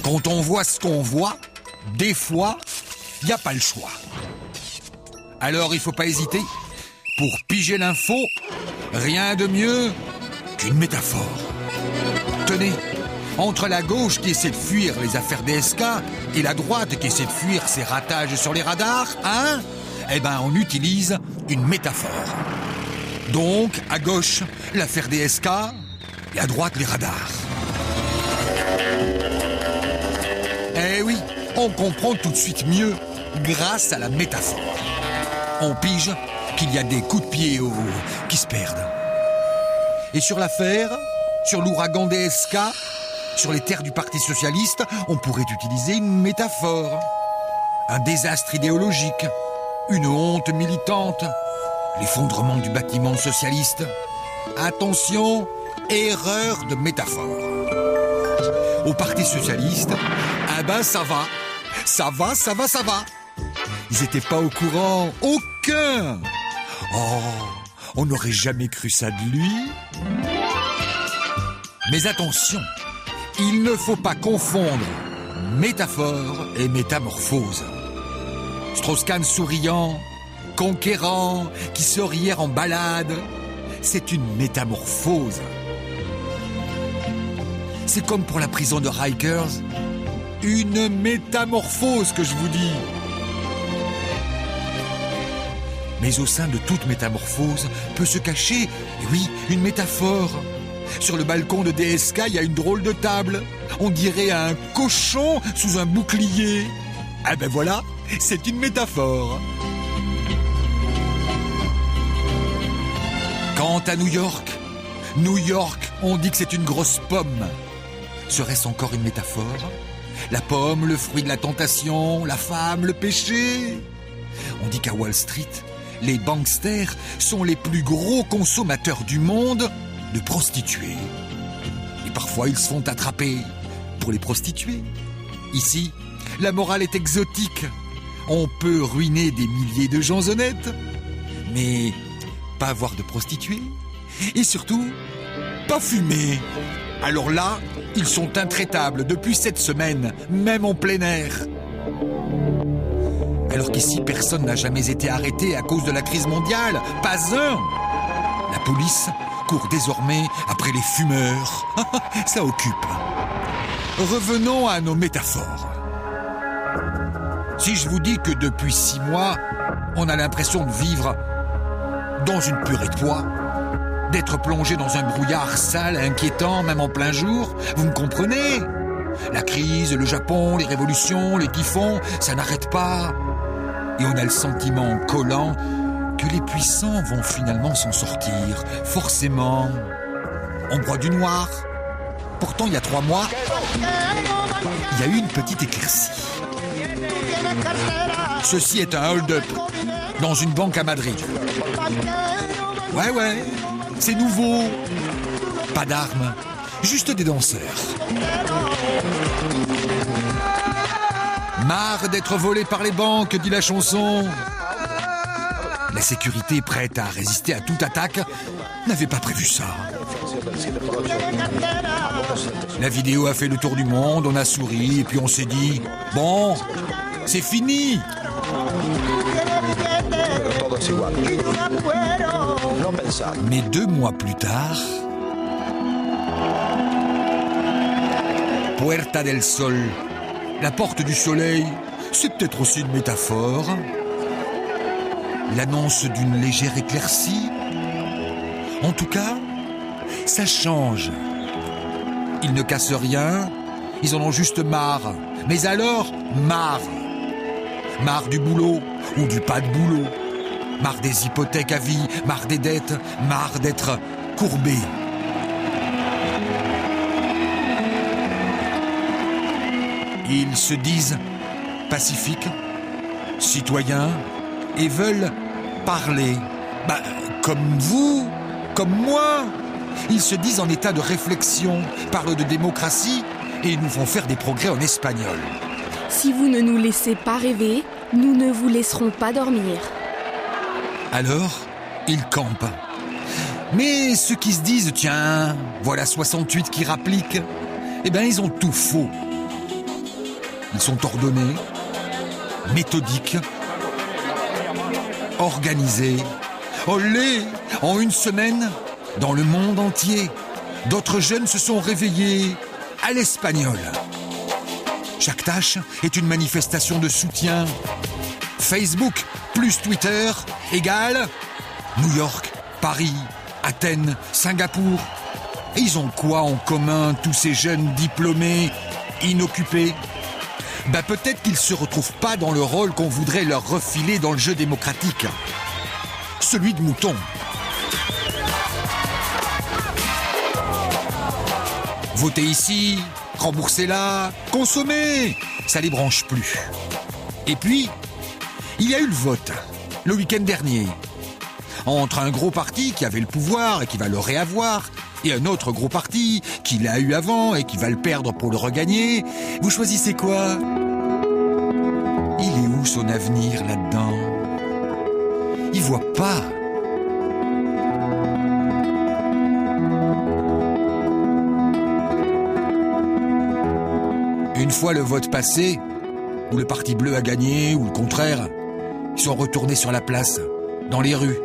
Quand on voit ce qu'on voit, des fois, il n'y a pas le choix. Alors il faut pas hésiter. Pour piger l'info, rien de mieux qu'une métaphore. Tenez, entre la gauche qui essaie de fuir les affaires DSK et la droite qui essaie de fuir ses ratages sur les radars, hein, eh ben on utilise une métaphore. Donc, à gauche, l'affaire DSK et à droite, les radars. Eh oui, on comprend tout de suite mieux grâce à la métaphore. On pige qu'il y a des coups de pied qui se perdent. Et sur l'affaire, sur l'ouragan DSK, sur les terres du Parti Socialiste, on pourrait utiliser une métaphore. Un désastre idéologique, une honte militante, l'effondrement du bâtiment socialiste. Attention, erreur de métaphore. Au Parti Socialiste, ah ben ça va. Ils étaient pas au courant, aucun. Oh, on n'aurait jamais cru ça de lui. Mais attention, il ne faut pas confondre métaphore et métamorphose. Strauss-Kahn souriant, conquérant, qui sort hier en balade, c'est une métamorphose. C'est comme pour la prison de Rikers, une métamorphose que je vous dis. Mais au sein de toute métamorphose peut se cacher, eh oui, une métaphore. Sur le balcon de DSK, il y a une drôle de table. On dirait un cochon sous un bouclier. Ah ben voilà, c'est une métaphore. Quant à New York, on dit que c'est une grosse pomme. Serait-ce encore une métaphore? La pomme, le fruit de la tentation, la femme, le péché. On dit qu'à Wall Street, les banksters sont les plus gros consommateurs du monde de prostituées. Et parfois, ils se font attraper pour les prostituées. Ici, la morale est exotique. On peut ruiner des milliers de gens honnêtes, mais pas avoir de prostituées. Et surtout, pas fumer. Alors là, ils sont intraitables depuis cette semaine, même en plein air. Alors qu'ici, personne n'a jamais été arrêté à cause de la crise mondiale. Pas un. La police court désormais après les fumeurs. Ça occupe. Revenons à nos métaphores. Si je vous dis que depuis 6 mois, on a l'impression de vivre dans une purée de pois, d'être plongé dans un brouillard sale, inquiétant, même en plein jour, vous me comprenez? La crise, le Japon, les révolutions, les typhons, ça n'arrête pas. Et on a le sentiment collant que les puissants vont finalement s'en sortir, forcément. On broie du noir. Pourtant, il y a 3 mois, il y a eu une petite éclaircie. Ceci est un hold-up dans une banque à Madrid. Ouais, c'est nouveau. Pas d'armes, juste des danseurs. Marre d'être volé par les banques, dit la chanson. La sécurité, prête à résister à toute attaque, n'avait pas prévu ça. La vidéo a fait le tour du monde, on a souri, et puis on s'est dit, bon, c'est fini. Mais 2 mois plus tard, Puerta del Sol, la porte du soleil, c'est peut-être aussi une métaphore. L'annonce d'une légère éclaircie. En tout cas, ça change. Ils ne cassent rien, ils en ont juste marre. Mais alors, marre. Marre du boulot ou du pas de boulot. Marre des hypothèques à vie, marre des dettes, marre d'être courbé. Ils se disent pacifiques, citoyens, et veulent parler. Comme vous, comme moi. Ils se disent en état de réflexion, parlent de démocratie et nous font faire des progrès en espagnol. Si vous ne nous laissez pas rêver, nous ne vous laisserons pas dormir. Alors, ils campent. Mais ceux qui se disent, tiens, voilà 68 qui rappliquent, eh ben ils ont tout faux. Ils sont ordonnés, méthodiques, organisés. Olé! En une semaine, dans le monde entier, d'autres jeunes se sont réveillés à l'espagnol. Chaque tâche est une manifestation de soutien. Facebook plus Twitter égale New York, Paris, Athènes, Singapour. Et ils ont quoi en commun, tous ces jeunes diplômés, inoccupés? Ben peut-être qu'ils se retrouvent pas dans le rôle qu'on voudrait leur refiler dans le jeu démocratique. Celui de mouton. Votez ici, remboursez là, consommez, ça les branche plus. Et puis, il y a eu le vote, le week-end dernier. Entre un gros parti qui avait le pouvoir et qui va le réavoir, et un autre gros parti qui l'a eu avant et qui va le perdre pour le regagner, vous choisissez quoi? Il est où son avenir là-dedans? Il voit pas. Une fois le vote passé, où le parti bleu a gagné, ou le contraire, ils sont retournés sur la place, dans les rues.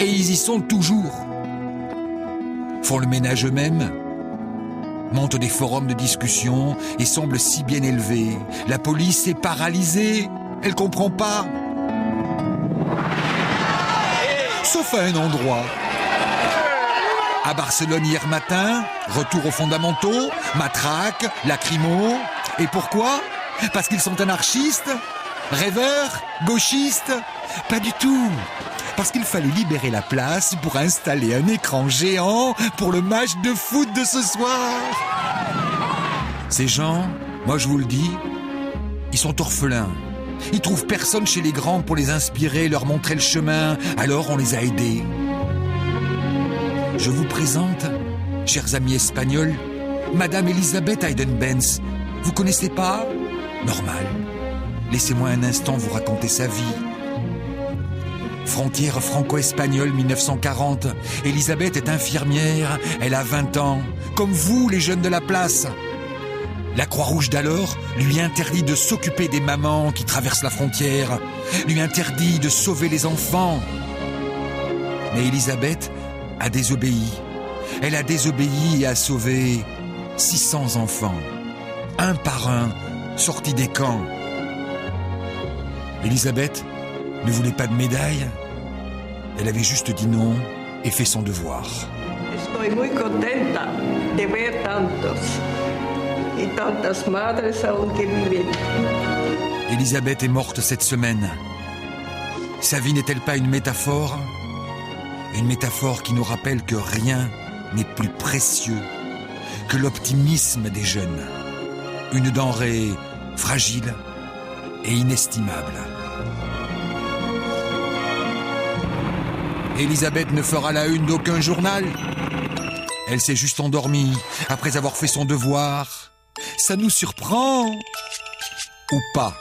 Et ils y sont toujours. Font le ménage eux-mêmes, montent des forums de discussion et semblent si bien élevés. La police est paralysée, elle comprend pas. Sauf à un endroit. À Barcelone hier matin, retour aux fondamentaux, matraque, lacrymo. Et pourquoi? Parce qu'ils sont anarchistes? Rêveurs? Gauchistes? Pas du tout. Parce qu'il fallait libérer la place pour installer un écran géant pour le match de foot de ce soir. Ces gens, moi je vous le dis, ils sont orphelins. Ils trouvent personne chez les grands pour les inspirer, leur montrer le chemin, alors on les a aidés. Je vous présente, chers amis espagnols, Madame Elisabeth Hayden-Benz. Vous connaissez pas? Normal. Laissez-moi un instant vous raconter sa vie. Frontière franco-espagnole 1940. Elisabeth est infirmière, elle a 20 ans. Comme vous, les jeunes de la place. La Croix-Rouge d'alors lui interdit de s'occuper des mamans qui traversent la frontière, lui interdit de sauver les enfants. Mais Elisabeth a désobéi. Elle a désobéi et a sauvé 600 enfants, un par un, sortis des camps. Elisabeth ne voulait pas de médaille. Elle avait juste dit non et fait son devoir. Estoy muy contenta de ver tantos y tantas madres aún que viven. Elisabeth est morte cette semaine. Sa vie n'est-elle pas une métaphore? Une métaphore qui nous rappelle que rien n'est plus précieux que l'optimisme des jeunes. Une denrée fragile et inestimable. Elisabeth ne fera la une d'aucun journal. Elle s'est juste endormie après avoir fait son devoir. Ça nous surprend ou pas?